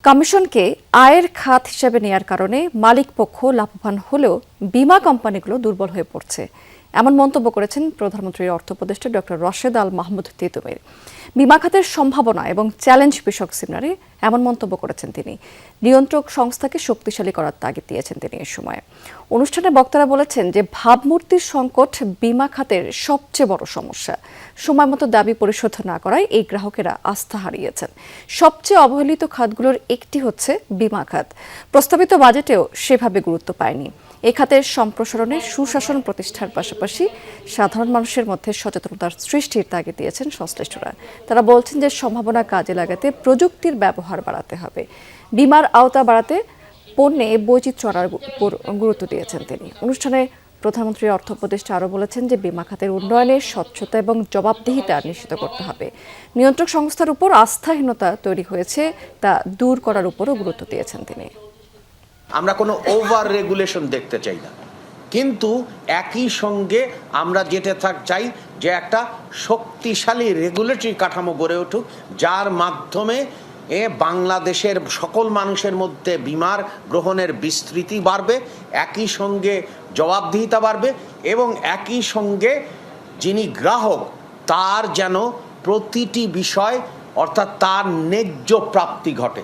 কমিশনকে আয়ের খাত হিসেবে নেয়ার কারণে মালিকপক্ষ লাভবান হলেও বীমা কোম্পানিগুলো দুর্বল হয়ে পড়ছে, এমন মন্তব্য করেছেন প্রধানমন্ত্রীর অর্থ উপদেষ্টা ডক্টর রাশেদ আল মাহমুদ তিতুমির। বীমা খাতের সম্ভাবনা এবং চ্যালেঞ্জ বিষয়ক সেমিনারে এমন মন্তব্য করেছেন তিনি। নিয়ন্ত্রক সংস্থাকে শক্তিশালী করার তাগিদ দিয়েছেন তিনি এ সময়। অনুষ্ঠানে বক্তারা বলেছেন যে ভাবমূর্তির সংকট বীমা খাতের সবচেয়ে বড় সমস্যা। সময়মতো দাবি পরিশোধ না করায় এই গ্রাহকেরা আস্থা হারিয়েছেন। সবচেয়ে অবহেলিত খাতগুলোর একটি হচ্ছে বীমা খাত। প্রস্তাবিত বাজেটেও সেভাবে গুরুত্ব পায়নি। এ খাতের সম্প্রসারণে সুশাসন প্রতিষ্ঠার পাশাপাশি সাধারণ মানুষের মধ্যে সচেতনতার সৃষ্টির তাগিদ দিয়েছেন সংশ্লিষ্টরা। তারা বলছেন যে সম্ভাবনা কাজে লাগাতে প্রযুক্তির ব্যবহার বাড়াতে হবে। বীমার আওতা বাড়াতে পণ্যে বৈচিত্র্য আনার উপর গুরুত্ব দিয়েছেন তিনি। অনুষ্ঠানে প্রধানমন্ত্রীর অর্থ উপদেষ্টা আরও বলেছেন যে বীমা খাতের উন্নয়নে স্বচ্ছতা এবং জবাবদিহিতা নিশ্চিত করতে হবে। নিয়ন্ত্রক সংস্থার উপর আস্থাহীনতা তৈরি হয়েছে তা দূর করার উপরও গুরুত্ব দিয়েছেন তিনি। আমরা কোনো ওভার রেগুলেশন দেখতে চাই না, কিন্তু একই সঙ্গে আমরা যেটা চাই যে একটা শক্তিশালী রেগুলেটরি কাঠামো গড়ে উঠুক, যার মাধ্যমে বাংলাদেশের সকল মানুষের মধ্যে বীমার গ্রহণের বিস্তৃতি বাড়বে, একই সঙ্গে জবাবদিহিতা বাড়বে এবং একই সঙ্গে যিনি গ্রাহক তার যেন প্রতিটি বিষয় অর্থাৎ তার ন্যায্য প্রাপ্তি ঘটে।